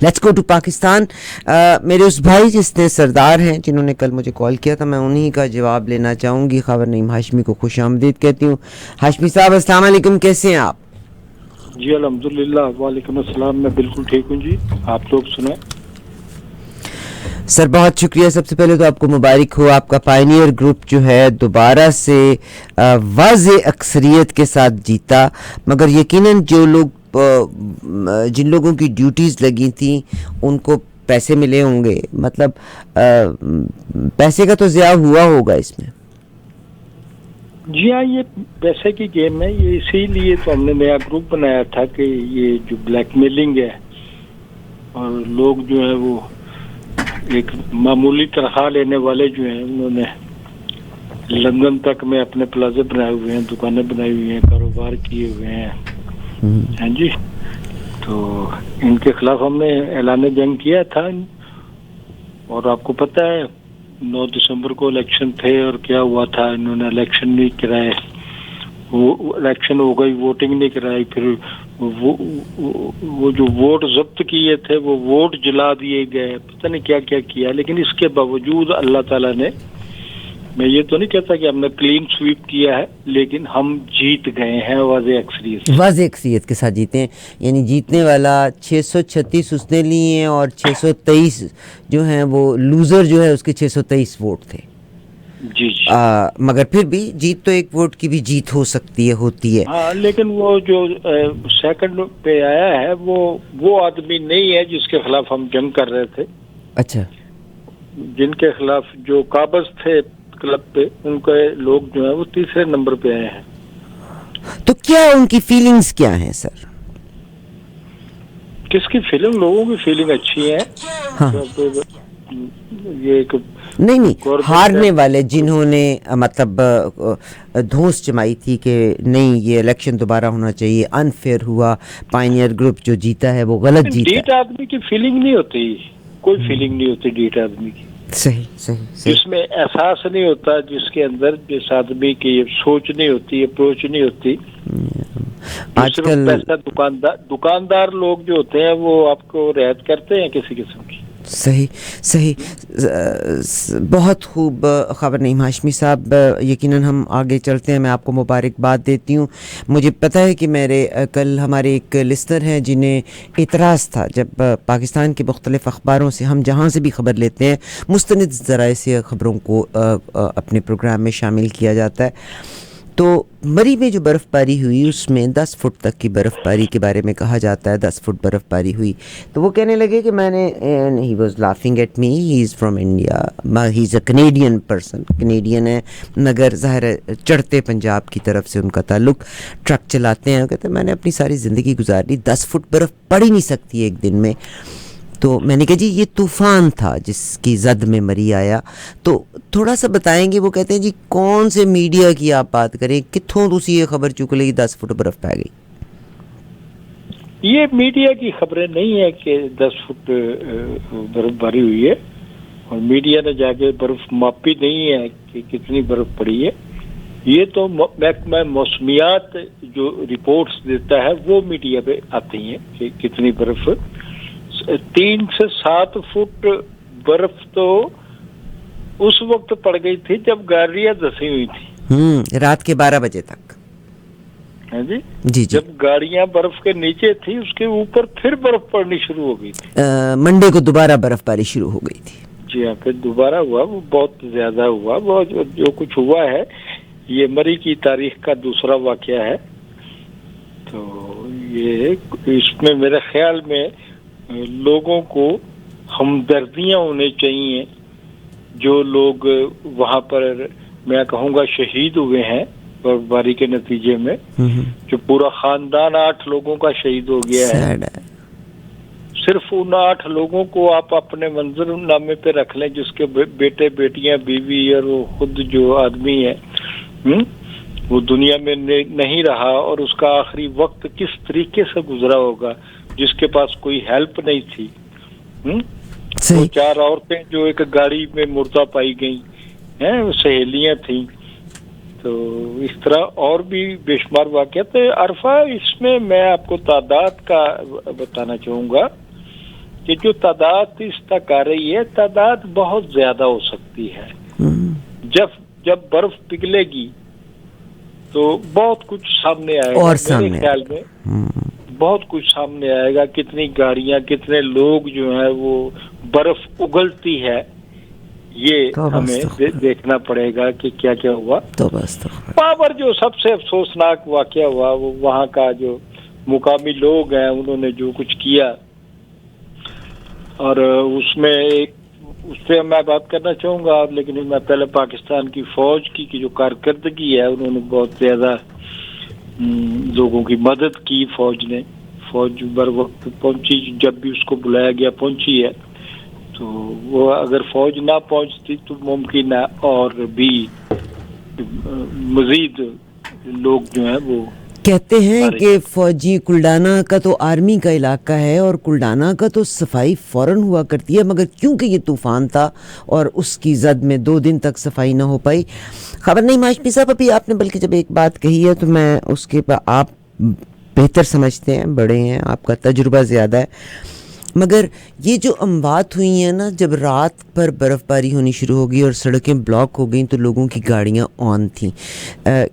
Let's go to Pakistan. میرے اس بھائی جس نے سردار ہیں جنہوں نے کل مجھے کال کیا تھا، میں انہی کا جواب لینا چاہوں گی. خبر نعیم ہاشمی کو خوش آمدید کہتی ہوں. ہاشمی صاحب السلام علیکم، کیسے ہیں آپ؟ جی الحمدللہ، وعلیکم السلام. میں بالکل ٹھیک ہوں جی، آپ لوگ سنیں. سر بہت شکریہ. سب سے پہلے تو آپ کو مبارک ہو، آپ کا پائنیئر گروپ جو ہے دوبارہ سے واضح اکثریت کے ساتھ جیتا، مگر یقیناً جو لوگ جن لوگوں کی ڈیوٹیز لگی تھیں ان کو پیسے ملے ہوں گے، مطلب پیسے کا تو ضیاع ہوا ہوگا اس میں. جی ہاں، یہ پیسے کی گیم ہے. یہ اسی لیے تو ہم نے نیا گروپ بنایا تھا کہ یہ جو بلیک میلنگ ہے اور لوگ جو ہیں وہ ایک معمولی تنخواہ لینے والے جو ہیں انہوں نے لندن تک میں اپنے پلازے بنائے ہوئے ہیں، دکانیں بنائی ہوئی ہیں، کاروبار کیے ہوئے ہیں. ہاں جی، تو ان کے خلاف ہم نے اعلان جنگ کیا تھا. اور آپ کو پتہ ہے 9 دسمبر کو الیکشن تھے اور کیا ہوا تھا، انہوں نے الیکشن نہیں کرائے. وہ الیکشن ہو گئی، ووٹنگ نہیں کرائی. پھر وہ جو ووٹ ضبط کیے تھے وہ ووٹ جلا دیے گئے، پتہ نہیں کیا کیا کیا. لیکن اس کے باوجود اللہ تعالیٰ نے، میں یہ تو نہیں کہتا کہ ہم نے کلین سویپ کیا ہے، لیکن ہم جیت گئے ہیں واضح اکثریت سے. واضح اکثریت کے ساتھ جیتے ہیں، یعنی جیتنے والا 636 اس نے لیے ہیں اور 623 جو ہیں وہ لوزر جو ہے اس کے 623 ووٹ تھے. جی جی مگر پھر بھی جیت تو ایک ووٹ کی بھی جیت ہو سکتی ہے، ہوتی ہے. ہاں، لیکن وہ جو سیکنڈ پہ آیا ہے وہ آدمی نہیں ہے جس کے خلاف ہم جنگ کر رہے تھے. اچھا، جن کے خلاف جو قابض تھے کلب پہ، ان کے لوگ جو ہیں وہ تیسرے نمبر پہ آئے ہیں. تو کیا ان کی فیلنگز کیا ہیں سر؟ کس کی فیلنگ؟ لوگوں کی فیلنگ اچھی ہے. ہاں، یہ ایک نہیں گورنمنٹ ہے. ہارنے والے جنہوں نے مطلب دھونس جمائی تھی کہ نہیں یہ الیکشن دوبارہ ہونا چاہیے، انفیئر ہوا، پائنیئر گروپ جو جیتا ہے وہ غلط جیتا ڈیٹ ہے. آدمی کی فیلنگ نہیں ہوتی، کوئی فیلنگ نہیں ہوتی ڈیٹ آدمی کی. صحیح. جس میں احساس نہیں ہوتا، جس کے اندر جس آدمی کی سوچ نہیں ہوتی، اپروچ نہیں ہوتی. جو آج صرف کل پیسہ دکاندار لوگ جو ہوتے ہیں وہ آپ کو رعایت کرتے ہیں کسی قسم کی. صحیح. بہت خوب خبر نعیم ہاشمی صاحب. یقیناً ہم آگے چلتے ہیں، میں آپ کو مبارکباد دیتی ہوں. مجھے پتہ ہے کہ میرے کل ہمارے ایک لسنر ہیں جنہیں اعتراض تھا جب پاکستان کے مختلف اخباروں سے، ہم جہاں سے بھی خبر لیتے ہیں مستند ذرائع سے خبروں کو اپنے پروگرام میں شامل کیا جاتا ہے. تو مری میں جو برف باری ہوئی اس میں 10 فٹ تک کی برف باری کے بارے میں کہا جاتا ہے. 10 فٹ برف باری ہوئی تو وہ کہنے لگے کہ میں نے he was laughing at me, he is from India, he is a Canadian person, Canadian ہے مگر ظاہر ہے چڑھتے پنجاب کی طرف سے ان کا تعلق، ٹرک چلاتے ہیں. کہتے ہیں میں نے اپنی ساری زندگی گزار لی، 10 فٹ برف پڑ ہی نہیں سکتی ایک دن میں. تو میں نے کہا جی یہ طوفان تھا جس کی زد میں مری آیا، تو تھوڑا سا بتائیں گے. وہ کہتے ہیں جی کون سے میڈیا کی آپ بات کریں، کتھوں تسی یہ خبر چک لئی 10 فٹ برف پہ گئی؟ یہ میڈیا کی خبریں نہیں ہے کہ 10 فٹ برف باری ہوئی ہے، اور میڈیا نے جا کے برف ماپی نہیں ہے کہ کتنی برف پڑی ہے. یہ تو محکمہ موسمیات جو رپورٹس دیتا ہے وہ میڈیا پہ آتی ہیں کہ کتنی برف. 3 سے 7 فٹ برف تو اس وقت پڑ گئی تھی جب گاڑیاں دھسی ہوئی تھی، رات کے 12 بجے تک. جی جب گاڑیاں برف کے نیچے تھی اس کے اوپر پھر برف پڑنی شروع ہو گئی تھی. منڈے کو دوبارہ برف باری شروع ہو گئی تھی. جی ہاں، پھر دوبارہ ہوا، وہ بہت زیادہ ہوا. وہ جو کچھ ہوا ہے یہ مری کی تاریخ کا دوسرا واقعہ ہے. تو یہ اس میں میرے خیال میں لوگوں کو ہمدردیاں ہونی چاہیے. جو لوگ وہاں پر میں کہوں گا شہید ہوئے ہیں برف باری کے نتیجے میں، جو پورا خاندان 8 لوگوں کا شہید ہو گیا ہے. صرف ان 8 لوگوں کو آپ اپنے منظر نامے پہ رکھ لیں جس کے بیٹے بیٹیاں بیوی اور وہ خود جو آدمی ہے وہ دنیا میں نہیں رہا، اور اس کا آخری وقت کس طریقے سے گزرا ہوگا جس کے پاس کوئی ہیلپ نہیں تھی. وہ 4 عورتیں جو ایک گاڑی میں مردہ پائی گئیں ہیں، وہ سہیلیاں تھیں. تو اس طرح اور بھی بے شمار واقعات عرفہ. اس میں میں آپ کو تعداد کا بتانا چاہوں گا کہ جو تعداد اس تک آ رہی ہے تعداد بہت زیادہ ہو سکتی ہے. جب برف پگھلے گی تو بہت کچھ سامنے آئے گا. میرے خیال میں بہت کچھ سامنے آئے گا. کتنی گاڑیاں, کتنے لوگ جو ہیں وہ برف اگلتی ہے, یہ ہمیں دیکھنا پڑے گا کہ کیا کیا ہوا. وہاں پر جو سب سے افسوسناک واقعہ ہوا وہ وہاں کا جو مقامی لوگ ہیں انہوں نے جو کچھ کیا, اور اس پہ میں بات کرنا چاہوں گا. لیکن میں پہلے پاکستان کی فوج کی جو کارکردگی ہے, انہوں نے بہت زیادہ لوگوں کی مدد کی. فوج بر وقت پہنچی, جب بھی اس کو بلایا گیا پہنچی ہے. تو وہ اگر فوج نہ پہنچتی تو ممکن ہے اور بھی مزید لوگ جو ہیں وہ کہتے ہیں کہ فوجی کلڈانا کا تو آرمی کا علاقہ ہے اور کلڈانا کا تو صفائی فوراً ہوا کرتی ہے, مگر کیونکہ یہ طوفان تھا اور اس کی زد میں 2 دن تک صفائی نہ ہو پائی. خبر نہیں ہاشمی صاحب, ابھی آپ نے بلکہ جب ایک بات کہی ہے تو میں اس کے آپ بہتر سمجھتے ہیں, بڑے ہیں, آپ کا تجربہ زیادہ ہے, مگر یہ جو اموات ہوئی ہیں نا, جب رات پر برف باری ہونی شروع ہو گئی اور سڑکیں بلاک ہو گئیں تو لوگوں کی گاڑیاں آن تھیں.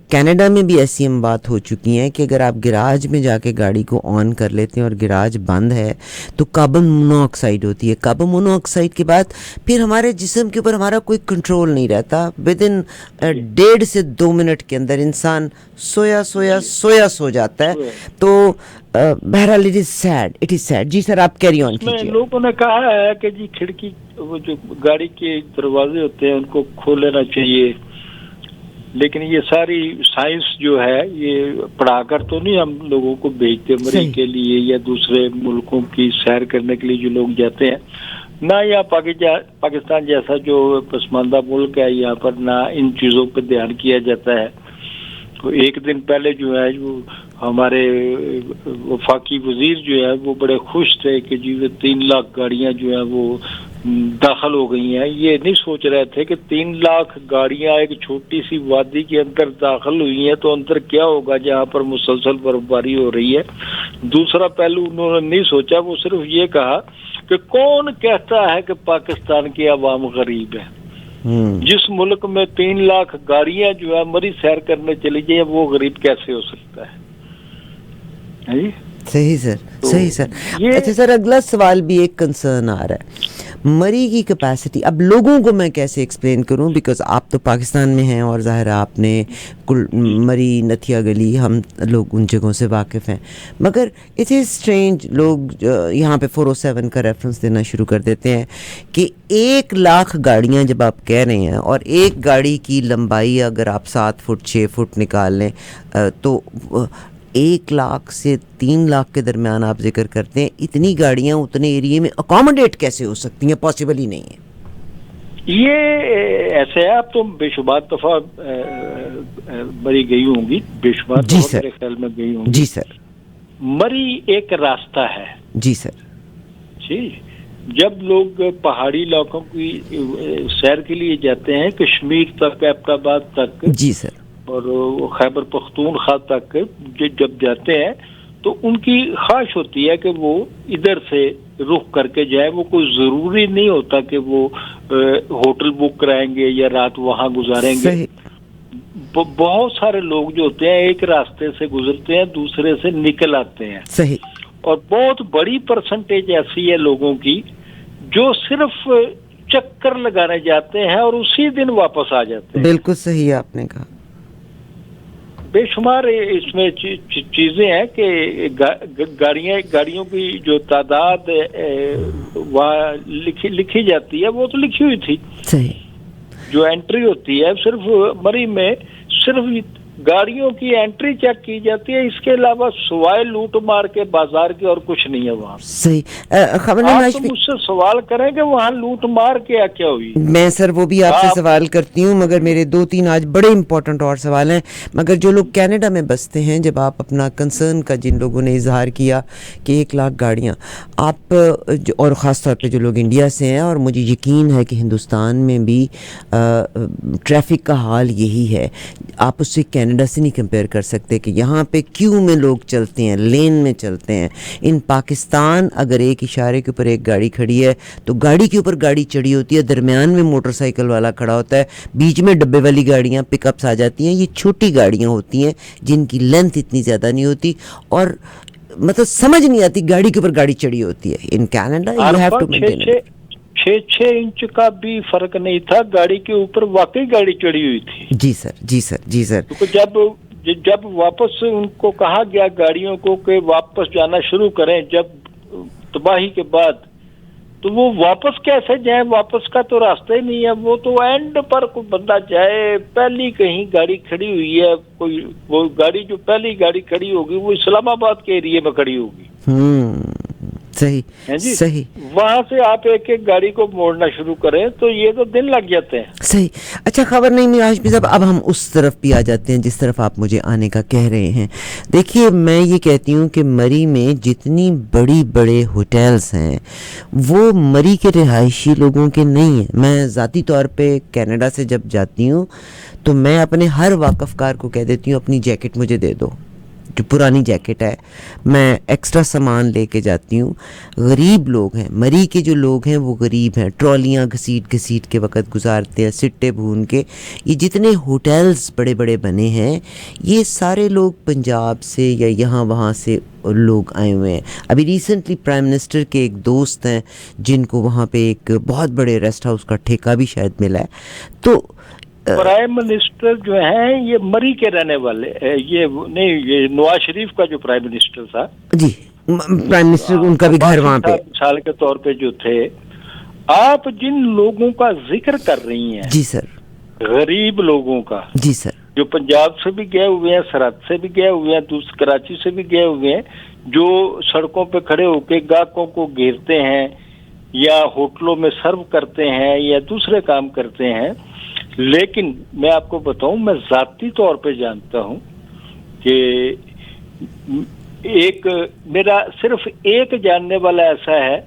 کینیڈا میں بھی ایسی اموات ہو چکی ہیں کہ اگر آپ گراج میں جا کے گاڑی کو آن کر لیتے ہیں اور گراج بند ہے تو کاربن مونو آکسائڈ ہوتی ہے. کاربن مونو آکسائڈ کے بعد پھر ہمارے جسم کے اوپر ہمارا کوئی کنٹرول نہیں رہتا. ودن 1.5 سے 2 منٹ کے اندر انسان سویا سو جاتا ہے. تو بہرحال اٹ از سیڈ. جی سر, آپ کیری آن کیجیے. لوگوں نے کہا ہے کہ جی کھڑکی, وہ جو گاڑی کے دروازے ہوتے ہیں ان کو کھول لینا چاہیے, لیکن یہ ساری سائنس جو ہے یہ پڑھا کر تو نہیں ہم لوگوں کو بھیجتے مری کے لیے یا دوسرے ملکوں کی سیر کرنے کے لیے جو لوگ جاتے ہیں. نہ یہاں پاکستان جیسا جو پسماندہ ملک ہے یہاں پر نہ ان چیزوں پہ دھیان کیا جاتا ہے. تو ایک دن پہلے جو ہے جو ہمارے وفاقی وزیر جو ہے وہ بڑے خوش تھے کہ جی 3 لاکھ گاڑیاں جو ہیں وہ داخل ہو گئی ہیں. یہ نہیں سوچ رہے تھے کہ 3 لاکھ گاڑیاں ایک چھوٹی سی وادی کے اندر داخل ہوئی ہیں تو اندر کیا ہوگا جہاں پر مسلسل برف باری ہو رہی ہے. دوسرا پہلو انہوں نے نہیں سوچا, وہ صرف یہ کہا کہ کون کہتا ہے کہ پاکستان کی عوام غریب ہے. جس ملک میں 3 لاکھ گاڑیاں جو ہے مری سیر کرنے چلی جائیں وہ غریب کیسے ہو سکتا ہے. صحیح سر. اچھا سر, اگلا سوال بھی ایک کنسرن آ رہا ہے, مری کی کیپیسٹی. اب لوگوں کو میں کیسے ایکسپلین کروں, بیکاز آپ تو پاکستان میں ہیں اور ظاہر آپ نے مری, نتھیا گلی, ہم لوگ ان جگہوں سے واقف ہیں, مگر اٹ از اسٹرینج. لوگ یہاں پہ 407 کا ریفرنس دینا شروع کر دیتے ہیں کہ 1 لاکھ گاڑیاں جب آپ کہہ رہے ہیں اور ایک گاڑی کی لمبائی اگر آپ 7 فٹ 6 فٹ نکال لیں تو 1 لاکھ سے 3 لاکھ کے درمیان آپ ذکر کرتے ہیں. اتنی گاڑیاں اتنے ایریے میں اکوموڈیٹ کیسے ہو سکتی ہیں؟ پاسبل ہی نہیں ہے. یہ ایسے ہے, آپ تو بے شمار دفعہ مری گئی ہوں گی, بے شمار دفعہ میرے خیال میں گئی ہوں گی. جی سر. مری ایک راستہ ہے. جی سر. جی, جب لوگ پہاڑی علاقوں کی سیر کے لیے جاتے ہیں, کشمیر تک, ایبٹ آباد تک, جی سر, اور خیبر پختونخوا تک جب جاتے ہیں تو ان کی خواہش ہوتی ہے کہ وہ ادھر سے رخ کر کے جائیں. وہ کوئی ضروری نہیں ہوتا کہ وہ ہوٹل بک کرائیں گے یا رات وہاں گزاریں گے. بہت سارے لوگ جو ہوتے ہیں ایک راستے سے گزرتے ہیں, دوسرے سے نکل آتے ہیں. صحیح. اور بہت بڑی پرسنٹیج ایسی ہے لوگوں کی جو صرف چکر لگانے جاتے ہیں اور اسی دن واپس آ جاتے ہیں. بالکل صحیح آپ نے کہا. بے شمار اس میں چیزیں ہیں کہ گاڑیوں کی جو تعداد وہاں لکھی جاتی ہے وہ تو لکھی ہوئی تھی. صحیح. جو انٹری ہوتی ہے صرف مری میں صرف گاڑیوں کی انٹری چیک کی جاتی ہے, اس کے علاوہ سوائے لوٹ مار کے بازار کے اور کچھ نہیں ہے وہاں. صحیح. خبر آپ تو مجھ سے سوال کریں کہ وہاں لوٹ مار کیا ہوئی. میں سر وہ بھی آپ سے سوال کرتی ہوں, مگر میرے 2-3 آج بڑے امپورٹنٹ اور سوال ہیں. مگر جو لوگ کینیڈا میں بستے ہیں, جب آپ اپنا کنسرن کا جن لوگوں نے اظہار کیا کہ 1 لاکھ گاڑیاں, آپ اور خاص طور پہ جو لوگ انڈیا سے ہیں, اور مجھے یقین ہے کہ ہندوستان میں بھی ٹریفک کا حال یہی ہے, آپ اس سے کینیڈا سے نہیں کمپیئر کر سکتے کہ یہاں پہ کیو میں لوگ چلتے ہیں, لین میں چلتے ہیں. ان پاکستان اگر ایک اشارے کے اوپر ایک گاڑی کھڑی ہے تو گاڑی کے اوپر گاڑی چڑھی ہوتی ہے, درمیان میں موٹر سائیکل والا کھڑا ہوتا ہے, بیچ میں ڈبے والی گاڑیاں پک اپس آ جاتی ہیں. یہ چھوٹی گاڑیاں ہوتی ہیں جن کی لینتھ اتنی زیادہ نہیں ہوتی اور مطلب سمجھ نہیں آتی گاڑی کے اوپر گاڑی چڑھی ہوتی ہے. In Canada you have to maintain it. 6 inch کا بھی فرق نہیں تھا, گاڑی کے اوپر واقعی گاڑی چڑھی ہوئی تھی. جی سر, جی سر, جی سر. جب واپس ان کو کہا گیا گاڑیوں کو کہ واپس جانا شروع کریں جب تباہی کے بعد, تو وہ واپس کیسے جائیں, واپس کا تو راستہ ہی نہیں ہے. وہ تو اینڈ پر کوئی بندہ جائے, پہلی کہیں گاڑی کھڑی ہوئی ہے, کوئی وہ گاڑی جو پہلی گاڑی کھڑی ہوگی وہ اسلام آباد کے ایریے میں کھڑی ہوگی. صحیح جی صحیح. وہاں سے آپ ایک ایک گاڑی کو موڑنا شروع کریں تو یہ تو دن لگ جاتے ہیں. صحیح. اچھا خبر نہیں میں ہاشمی صاحب, اب ہم اس طرف بھی آ جاتے ہیں جس طرف آپ مجھے آنے کا کہہ رہے ہیں. دیکھیے میں یہ کہتی ہوں کہ مری میں جتنی بڑے ہوٹلز ہیں وہ مری کے رہائشی لوگوں کے نہیں ہیں. میں ذاتی طور پہ کینیڈا سے جب جاتی ہوں تو میں اپنے ہر واقف کار کو کہہ دیتی ہوں اپنی جیکٹ مجھے دے دو, جو پرانی جیکٹ ہے. میں ایکسٹرا سامان لے کے جاتی ہوں. غریب لوگ ہیں مری کے, جو لوگ ہیں وہ غریب ہیں, ٹرالیاں گھسیٹ کے وقت گزارتے ہیں, سٹے بھون کے. یہ جتنے ہوٹلز بڑے بنے ہیں یہ سارے لوگ پنجاب سے یا یہاں وہاں سے لوگ آئے ہوئے ہیں. ابھی ریسنٹلی پرائم منسٹر کے ایک دوست ہیں جن کو وہاں پہ ایک بہت بڑے ریسٹ ہاؤس کا ٹھیکہ بھی شاید ملا ہے. تو پرائم منسٹر جو ہیں یہ مری کے رہنے والے, یہ نہیں, یہ نواز شریف کا جو پرائم منسٹر تھا, جی پرائم منسٹر ان کا بھی گھر وہاں پہ مثال کے طور پہ جو تھے. آپ جن لوگوں کا ذکر کر رہی ہیں, جی سر, غریب لوگوں کا, جی سر, جو پنجاب سے بھی گئے ہوئے ہیں, سرحد سے بھی گئے ہوئے ہیں, کراچی سے بھی گئے ہوئے ہیں, جو سڑکوں پہ کھڑے ہو کے گاہکوں کو گھیرتے ہیں یا ہوٹلوں میں سرو کرتے ہیں یا دوسرے کام کرتے ہیں. لیکن میں آپ کو بتاؤں, میں ذاتی طور پہ جانتا ہوں کہ میرا صرف ایک جاننے والا ایسا ہے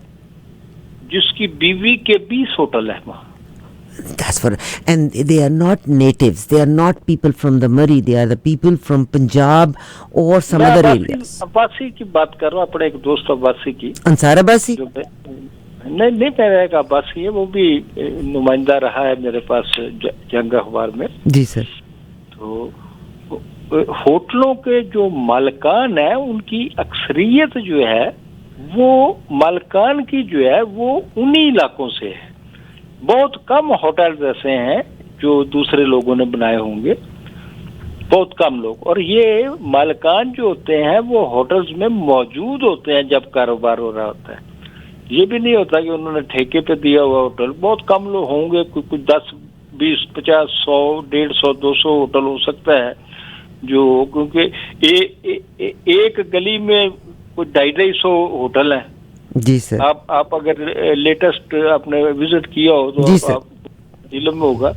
جس کی بیوی کے 20 ہوٹل ہیں وہاں. That's for, and they are not natives, they are not people from the Murray, they are the people from Punjab or some other areas. میں عباسی کی بات کر رہا ہوں, اپنے ایک دوست عباسی کی. انصار عباسی؟ نہیں میرا ایک عباسی ہے, وہ بھی نمائندہ رہا ہے میرے پاس جنگ اخبار میں. جی سر. تو ہوٹلوں کے جو مالکان ہیں ان کی اکثریت جو ہے وہ مالکان کی جو ہے وہ انہی علاقوں سے ہے. بہت کم ہوٹل ایسے ہیں جو دوسرے لوگوں نے بنائے ہوں گے, بہت کم لوگ. اور یہ مالکان جو ہوتے ہیں وہ ہوٹلز میں موجود ہوتے ہیں جب کاروبار ہو رہا ہوتا ہے. یہ بھی نہیں ہوتا کہ انہوں نے ٹھیکے پہ دیا ہوا ہوٹل. بہت کم لوگ ہوں گے, کچھ 10 20 50 100 150 200 ہوٹل ہو سکتا ہے جو, کیونکہ ایک گلی میں کوئی 250 ہوٹل ہیں. جی سر. آپ اگر لیٹسٹ آپ نے وزٹ کیا ہو تو آپ علم میں ہوگا,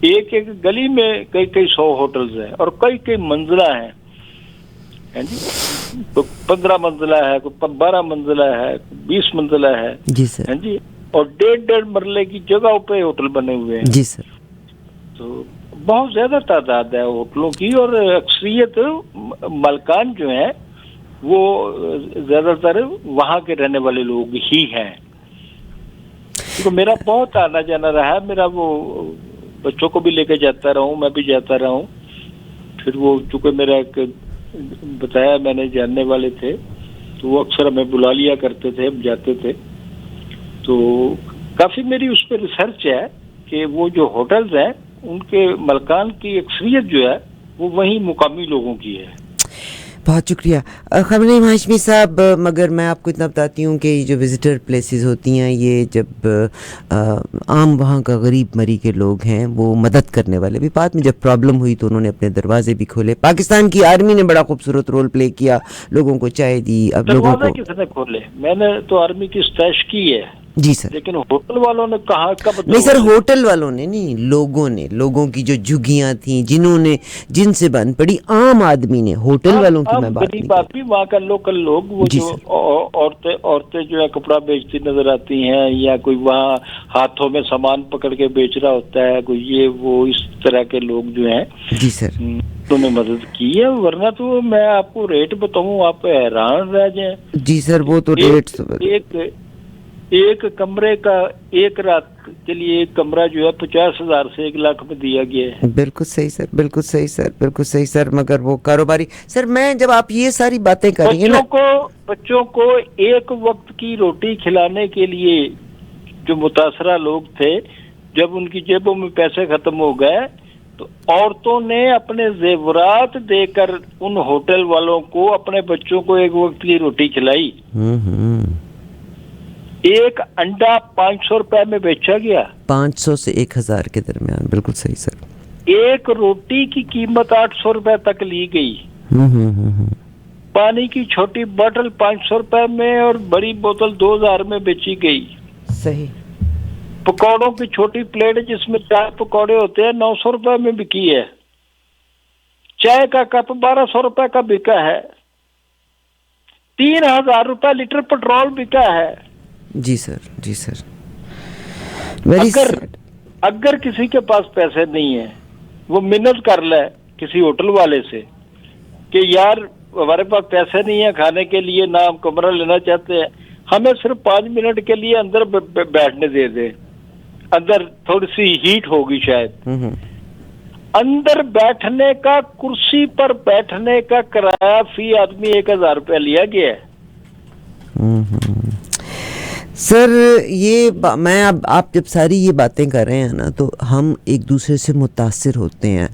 ایک گلی میں کئی 100 ہوٹلز ہیں اور کئی منزلہ ہیں. 15 منزلہ ہے, 12 منزلہ ہے, 20 منزلہ ہے. جی سر. جی, اور 1.5 مرلے کی جگہوں پہ ہوٹل بنے ہوئے ہیں. جی سر. تو بہت زیادہ تعداد ہے ہوٹلوں کی, اور اکثریت مالکان جو ہیں وہ زیادہ تر وہاں کے رہنے والے لوگ ہی ہیں. تو میرا بہت آنا جانا رہا ہے, میرا وہ بچوں کو بھی لے کے جاتا رہا ہوں, میں بھی جاتا رہا ہوں. پھر وہ چونکہ میرا ایک بتایا میں نے جاننے والے تھے تو وہ اکثر ہمیں بلا لیا کرتے تھے, ہم جاتے تھے. تو کافی میری اس پہ ریسرچ ہے کہ وہ جو ہوٹلز ہیں ان کے ملکان کی اکثریت جو ہے وہ وہیں مقامی لوگوں کی ہے. بہت شکریہ خبر ہاشمی صاحب. مگر میں آپ کو اتنا بتاتی ہوں کہ یہ جو وزٹر پلیسز ہوتی ہیں یہ جب عام وہاں کا غریب مری کے لوگ ہیں وہ مدد کرنے والے بھی, بعد میں جب پرابلم ہوئی تو انہوں نے اپنے دروازے بھی کھولے. پاکستان کی آرمی نے بڑا خوبصورت رول پلے کیا, لوگوں کو چائے دی. اب لوگوں کو کس نے کھولے؟ میں نے تو آرمی کی ستائش کی ہے. جی سر. لیکن ہوٹل والوں نے کہاں کب؟ نہیں سر, ہوٹل والوں نے نہیں, لوگوں کی جو جھگیاں تھیں جن سے بند پڑی عام آدمی نے, ہوٹل والوں کی میں بات نہیں کر رہا. وہاں کا لوکل لوگ وہ جو عورتیں جو ہے کپڑا بیچتی نظر آتی ہیں, یا کوئی وہاں ہاتھوں میں سامان پکڑ کے بیچ رہا ہوتا ہے کوئی, یہ وہ اس طرح کے لوگ جو ہیں. جی سر, انہوں نے مدد کی ہے, ورنہ تو میں آپ کو ریٹ بتاؤں آپ حیران رہ جائیں. جی سر, وہ تو ریٹ ایک کمرے کا ایک رات کے لیے ایک کمرہ جو ہے 50,000 سے 1 لاکھ میں دیا گیا ہے. بالکل صحیح سر, بالکل صحیح سر, بالکل صحیح سر. مگر وہ کاروباری سر, میں جب آپ یہ ساری باتیں کر رہی ہیں نا, بچوں کو ایک وقت کی روٹی کھلانے کے لیے جو متاثرہ لوگ تھے, جب ان کی جیبوں میں پیسے ختم ہو گئے تو عورتوں نے اپنے زیورات دے کر ان ہوٹل والوں کو اپنے بچوں کو ایک وقت کی روٹی کھلائی. ایک انڈا 500 روپے میں بیچا گیا, 500 سے 1000 کے درمیان. بالکل صحیح سر. ایک روٹی کی قیمت 800 روپے تک لی گئی. پانی کی چھوٹی بوتل 500 روپے میں اور بڑی بوتل 2000 میں بیچی گئی. صحیح. پکوڑوں کی چھوٹی پلیٹ جس میں 4 پکوڑے ہوتے ہیں 900 روپے میں بکی ہے. چائے کا کپ 1200 روپے کا بکا ہے. 3000 روپے لیٹر پیٹرول بکا ہے. جی سر, جی سر. اگر کسی کے پاس پیسے نہیں ہیں, وہ منت کر لے کسی ہوٹل والے سے کہ یار ہمارے پاس پیسے نہیں ہیں کھانے کے لیے, نہ ہم کمرہ لینا چاہتے ہیں, ہمیں صرف 5 منٹ کے لیے اندر بیٹھنے دے دے. اندر تھوڑی سی ہیٹ ہوگی شاید. اندر بیٹھنے کا, کرسی پر بیٹھنے کا کرایہ فی آدمی 1000 روپیہ لیا گیا ہے. سر یہ میں اب آپ جب ساری یہ باتیں کر رہے ہیں نا, تو ہم ایک دوسرے سے متاثر ہوتے ہیں.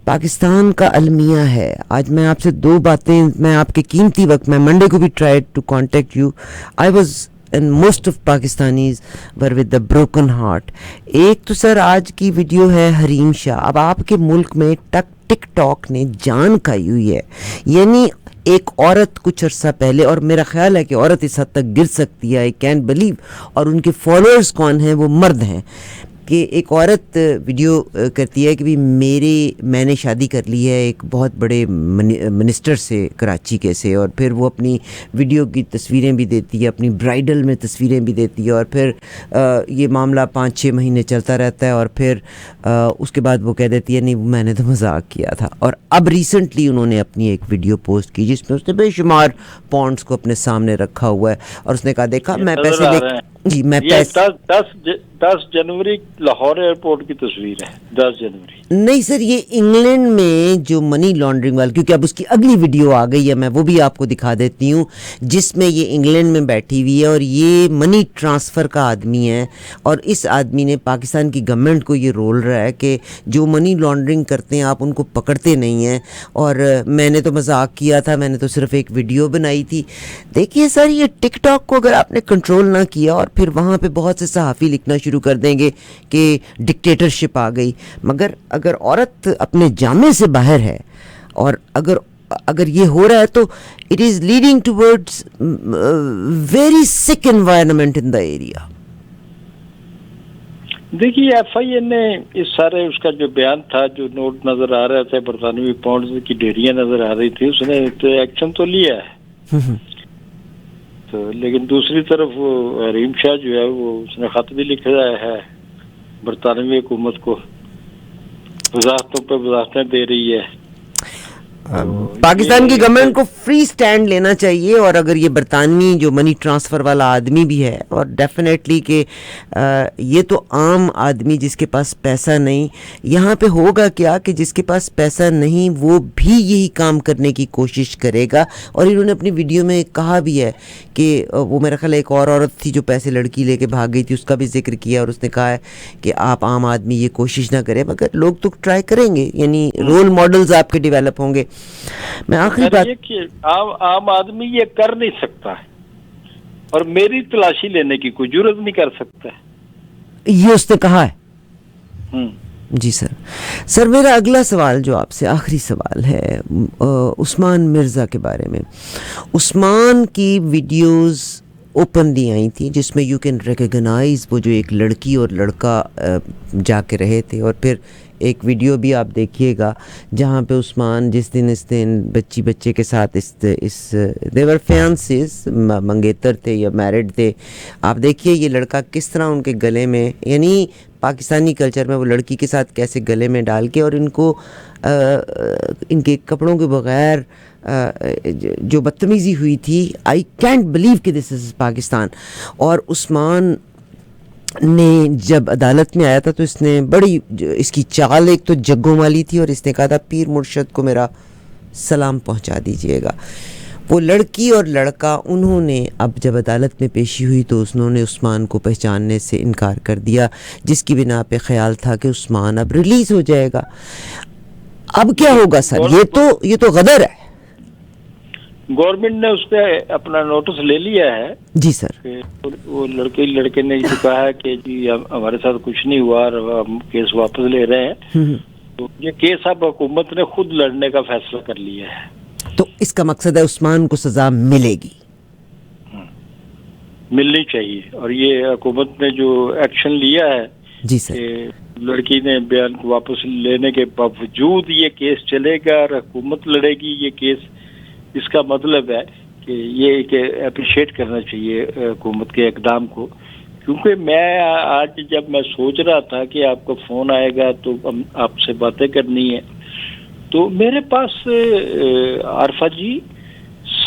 پاکستان کا المیہ ہے. آج میں آپ سے 2 باتیں, میں آپ کے قیمتی وقت, میں منڈے کو بھی try to contact you, I was and most of Pakistanis were with the broken heart. ایک تو سر آج کی ویڈیو ہے حریم شاہ. اب آپ کے ملک میں ٹک ٹاک نے جان کھائی ہوئی ہے. یعنی ایک عورت کچھ عرصہ پہلے, اور میرا خیال ہے کہ عورت اس حد تک گر سکتی ہے, آئی کین بلیو, اور ان کے فالوورز کون ہیں, وہ مرد ہیں, کہ ایک عورت ویڈیو کرتی ہے کہ بھی میں نے شادی کر لی ہے ایک بہت بڑے منسٹر سے, کراچی کے سے, اور پھر وہ اپنی ویڈیو کی تصویریں بھی دیتی ہے, اپنی برائڈل میں تصویریں بھی دیتی ہے, اور پھر یہ معاملہ 5-6 مہینے چلتا رہتا ہے, اور پھر اس کے بعد وہ کہہ دیتی ہے نہیں میں نے تو مذاق کیا تھا. اور اب ریسنٹلی انہوں نے اپنی ایک ویڈیو پوسٹ کی جس میں اس نے بے شمار پونڈس کو اپنے سامنے رکھا ہوا ہے, اور اس نے کہا دیکھا میں پیسے لے, جی میں پیسے, 10 جنوری لاہور ایئرپورٹ کی تصویر ہے. 10 جنوری نہیں سر, یہ انگلینڈ میں جو منی لانڈرنگ والا, کیونکہ اب اس کی اگلی ویڈیو آ گئی ہے, میں وہ بھی آپ کو دکھا دیتی ہوں, جس میں یہ انگلینڈ میں بیٹھی ہوئی ہے, اور یہ منی ٹرانسفر کا آدمی ہے, اور اس آدمی نے پاکستان کی گورنمنٹ کو یہ رول رہا ہے کہ جو منی لانڈرنگ کرتے ہیں آپ ان کو پکڑتے نہیں ہیں, اور میں نے تو مذاق کیا تھا, میں نے تو صرف ایک ویڈیو بنائی تھی. دیکھیے سر, یہ ٹک ٹاک کو اگر آپ نے کنٹرول نہ کیا, اور پھر وہاں پہ بہت سے صحافی لکھنا شروع کر دیں گے کہ ڈکٹیٹرشپ آ گئی, مگر اگر عورت اپنے جامے سے باہر ہے, اور اگر یہ ہو رہا ہے تو it is leading towards very سک انوائرمنٹ ان دا ایریا. دیکھیے ایف آئی اے نے اس سارے اس کا جو بیان تھا, جو نوٹ نظر آ رہے تھے, برطانوی پاؤنڈز کی ڈھیریاں نظر آ رہی تھی, اس نے تو ایکشن تو لیا ہے. تو لیکن دوسری طرف وہ حریم شاہ جو ہے وہ اس نے خط بھی لکھ رہا ہے برطانوی حکومت کو, وضاحتوں پہ وضاحتیں دے رہی ہے. پاکستان کی گورنمنٹ کو فری سٹینڈ لینا چاہیے, اور اگر یہ برطانوی جو منی ٹرانسفر والا آدمی بھی ہے, اور ڈیفینیٹلی کہ یہ تو عام آدمی جس کے پاس پیسہ نہیں, یہاں پہ ہوگا کیا کہ جس کے پاس پیسہ نہیں وہ بھی یہی کام کرنے کی کوشش کرے گا. اور انہوں نے اپنی ویڈیو میں کہا بھی ہے کہ وہ میرا خیال ایک اور عورت تھی جو پیسے لڑکی لے کے بھاگ گئی تھی, اس کا بھی ذکر کیا, اور اس نے کہا ہے کہ آپ عام آدمی یہ کوشش نہ کریں, مگر لوگ تو ٹرائی کریں گے, یعنی رول ماڈلز آپ کے ڈیولپ ہوں گے. میں آخری بات, عام آدمی یہ کر نہیں سکتا ہے, اور میری تلاشی لینے کی کوئی جرت نہیں کر سکتا ہے, یہ اس نے کہا ہے. جی سر میرا اگلا سوال جو آپ سے آخری سوال ہے عثمان مرزا کے بارے میں. عثمان کی ویڈیوز اوپنلی آئی تھیں جس میں یو کین ریکگنائز وہ جو ایک لڑکی اور لڑکا جا کے رہے تھے. اور پھر ایک ویڈیو بھی آپ دیکھیے گا جہاں پہ عثمان جس دن بچے کے ساتھ اس دیور فیانسیز منگیتر تھے یا میرڈ تھے, آپ دیکھیے یہ لڑکا کس طرح ان کے گلے میں, یعنی پاکستانی کلچر میں وہ لڑکی کے ساتھ کیسے گلے میں ڈال کے اور ان کو ان کے کپڑوں کے بغیر جو بدتمیزی ہوئی تھی. آئی کینٹ بلیو کہ دس از پاکستان. اور عثمان نے جب عدالت میں آیا تھا تو اس نے بڑی اس کی چال ایک تو جگوں والی تھی اور اس نے کہا تھا پیر مرشد کو میرا سلام پہنچا دیجئے گا. وہ لڑکی اور لڑکا انہوں نے اب جب عدالت میں پیشی ہوئی تو انہوں نے عثمان کو پہچاننے سے انکار کر دیا, جس کی بنا پہ خیال تھا کہ عثمان اب ریلیز ہو جائے گا. اب کیا ہوگا سر؟ یہ تو غدر ہے. گورنمنٹ نے اس پہ اپنا نوٹس لے لیا ہے. جی سر. وہ لڑکے نے یہ کہا ہے کہ جی ہمارے ساتھ کچھ نہیں ہوا اور ہم کیس واپس لے رہے ہیں. تو یہ کیس اب حکومت نے خود لڑنے کا فیصلہ کر لیا ہے. تو اس کا مقصد ہے عثمان کو سزا ملے گی, ملنی چاہیے. اور یہ حکومت نے جو ایکشن لیا ہے جی سر, لڑکی نے بیان کو واپس لینے کے باوجود یہ کیس چلے گا اور حکومت لڑے گی یہ کیس, اس کا مطلب ہے کہ یہ کہ اپریشیٹ کرنا چاہیے حکومت کے اقدام کو. کیونکہ میں آج جب میں سوچ رہا تھا کہ آپ کا فون آئے گا تو آپ سے باتیں کرنی ہے, تو میرے پاس عارفہ جی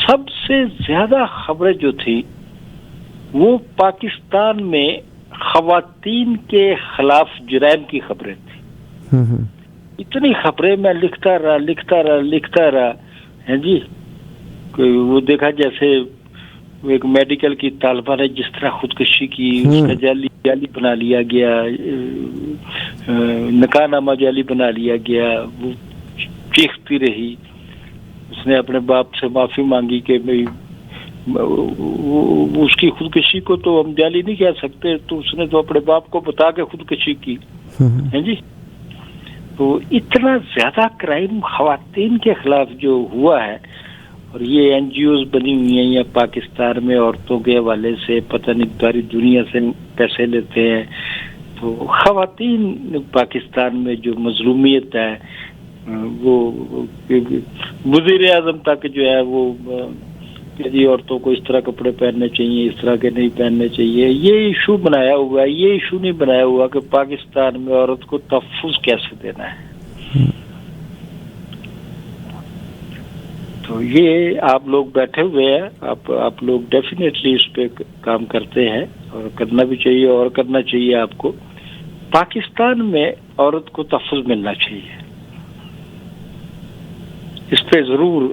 سب سے زیادہ خبریں جو تھیں وہ پاکستان میں خواتین کے خلاف جرائم کی خبریں تھیں. اتنی خبریں میں لکھتا رہا ہیں جی. وہ دیکھا جیسے ایک میڈیکل کی طالبہ نے جس طرح خودکشی کی, اس کا جعلی بنا لیا گیا, نکاح نامہ جعلی بنا لیا گیا. وہ چیختی رہی, اس نے اپنے باپ سے معافی مانگی کہ اس کی خودکشی کو تو ہم جعلی نہیں کہہ سکتے, تو اس نے تو اپنے باپ کو بتا کے خودکشی کی ہے جی. تو اتنا زیادہ کرائم خواتین کے خلاف جو ہوا ہے, اور یہ این جی اوز بنی ہوئی ہیں یا پاکستان میں عورتوں کے حوالے سے پتہ نہیں ساری دنیا سے پیسے لیتے ہیں. تو خواتین پاکستان میں جو مظلومیت ہے وہ وزیر اعظم تک جو ہے وہ کہ عورتوں کو اس طرح کپڑے پہننے چاہیے, اس طرح کے نہیں پہننے چاہیے. یہ ایشو بنایا ہوا ہے, یہ ایشو نہیں بنایا ہوا کہ پاکستان میں عورت کو تحفظ کیسے دینا ہے. تو یہ آپ لوگ بیٹھے ہوئے ہیں, آپ لوگ ڈیفینیٹلی اس پہ کام کرتے ہیں اور کرنا بھی چاہیے اور کرنا چاہیے آپ کو. پاکستان میں عورت کو تحفظ ملنا چاہیے, اس پہ ضرور.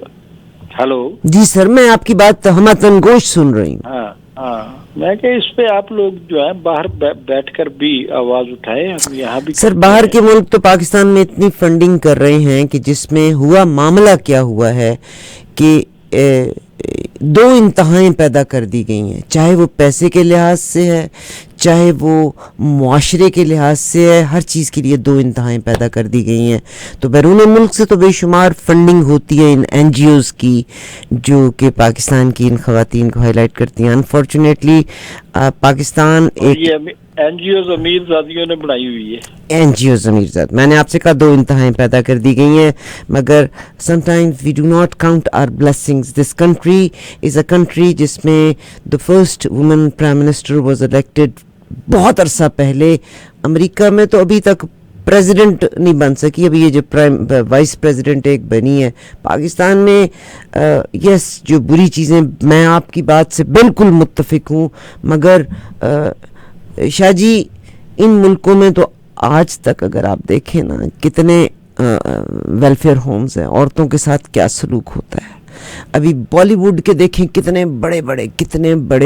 ہلو جی سر, میں آپ کی بات ہمتن گوش سن رہی ہوں. ہاں میں کہ اس پہ آپ لوگ جو ہے باہر بیٹھ کر بھی آواز اٹھائے. ہم یہاں بھی سر باہر کے ملک تو پاکستان میں اتنی فنڈنگ کر رہے ہیں کہ جس میں ہوا معاملہ کیا ہوا ہے کہ دو انتہائیں پیدا کر دی گئی ہیں, چاہے وہ پیسے کے لحاظ سے ہے, چاہے وہ معاشرے کے لحاظ سے ہے. ہر چیز کے لیے دو انتہائیں پیدا کر دی گئی ہیں. تو بیرون ملک سے تو بے شمار فنڈنگ ہوتی ہے ان این جی اوز کی جو کہ پاکستان کی ان خواتین کو ہائی لائٹ کرتی ہیں. انفارچونیٹلی پاکستان ایک این جی اوز امیر زادیوں نے بنائی ہوئی ہے. این جی اوز امیر زاد, میں نے آپ سے کہا دو انتہائیں پیدا کر دی گئی ہیں, مگر sometimes we do not count our blessings. This country is a country جس میں the first woman prime minister was elected بہت عرصہ پہلے. امریکہ میں تو ابھی تک پریزیڈنٹ نہیں بن سکی, ابھی یہ جو وائس پریزیڈنٹ ایک بنی ہے. پاکستان میں یس جو بری چیزیں, میں آپ کی بات سے بالکل متفق ہوں, مگر شاہ جی ان ملکوں میں تو آج تک اگر آپ دیکھیں نا کتنے ویلفیئر ہومز ہیں, عورتوں کے ساتھ کیا سلوک ہوتا ہے. ابھی بالی ووڈ کے دیکھیں کتنے بڑے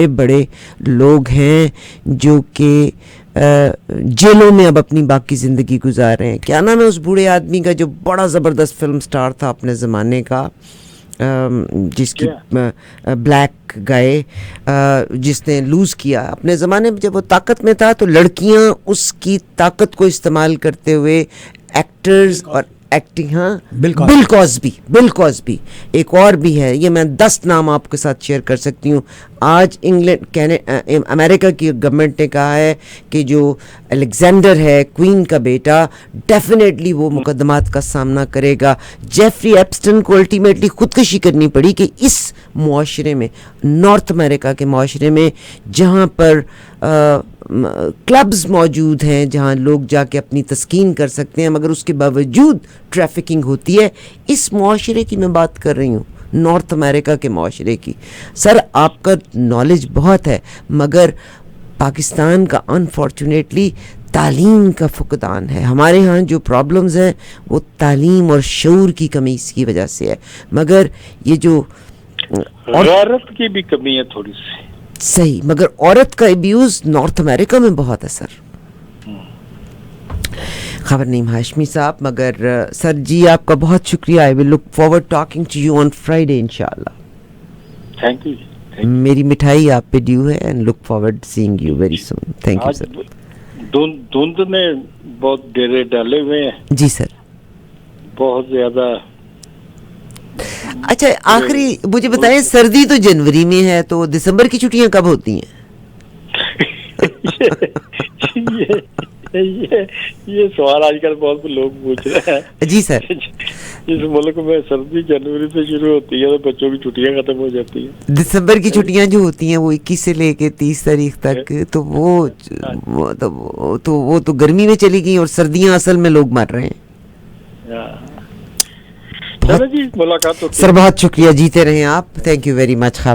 بڑے لوگ ہیں جو کہ جیلوں میں اب اپنی باقی زندگی گزار رہے ہیں. کیا نام ہے اس بوڑھے آدمی کا جو بڑا زبردست فلم سٹار تھا اپنے زمانے کا, جس کی بلیک گائے, جس نے لوز کیا اپنے زمانے میں جب وہ طاقت میں تھا, تو لڑکیاں اس کی طاقت کو استعمال کرتے ہوئے ایکٹرز اور ایکٹنگ. ہاں بل کاسبی ایک اور بھی ہے, یہ میں 10 نام آپ کے ساتھ شیئر کر سکتی ہوں. آج امریکہ کی گورنمنٹ نے کہا ہے کہ جو الیگزینڈر ہے کوئین کا بیٹا, ڈیفینیٹلی وہ مقدمات کا سامنا کرے گا. جیفری ایپسٹن کو الٹیمیٹلی خودکشی کرنی پڑی کہ اس معاشرے میں, نارتھ امریکہ کے معاشرے میں, جہاں پر کلبز موجود ہیں, جہاں لوگ جا کے اپنی تسکین کر سکتے ہیں, مگر اس کے باوجود ٹریفکنگ ہوتی ہے. اس معاشرے کی میں بات کر رہی ہوں, نارتھ امریکہ کے معاشرے کی. سر آپ کا نالج بہت ہے, مگر پاکستان کا انفارچونیٹلی تعلیم کا فقدان ہے. ہمارے ہاں جو پرابلمز ہیں وہ تعلیم اور شعور کی کمی اس کی وجہ سے ہے, مگر یہ جو غیرت کی بھی کمی ہے تھوڑی سی. صحیح, مگر عورت کا ابیوز نارتھ امریکہ میں بہت ہے سر. خبر نیم ہاشمی صاحب, مگر سر جی آپ کا بہت شکریہ. I will look forward talking to you on Friday انشاءاللہ. Thank you. میری مٹھائی آپ پہ ڈیو ہے, and look forward seeing you very soon. Thank you sir. دھند نے بہت ڈیرے ڈالے ہوئے ہیں. جی سر. بہت زیادہ. اچھا آخری مجھے بتائیں, سردی تو جنوری میں ہے, تو دسمبر کی چھٹیاں کب ہوتی ہیں؟ یہ سوال آج کل بہت لوگ پوچھ رہے ہیں. جی سر. اس ملک میں سردی جنوری سے شروع ہوتی ہے تو بچوں کی چھٹیاں ختم ہو جاتی ہیں. دسمبر کی چھٹیاں جو ہوتی ہیں وہ 21 سے لے کے 30 تاریخ تک, تو وہ تو گرمی میں چلی گئی, اور سردیاں اصل میں لوگ مر رہے ہیں. جی ملاقات. سر بہت شکریہ, جیتے رہیں آپ. Thank you very much.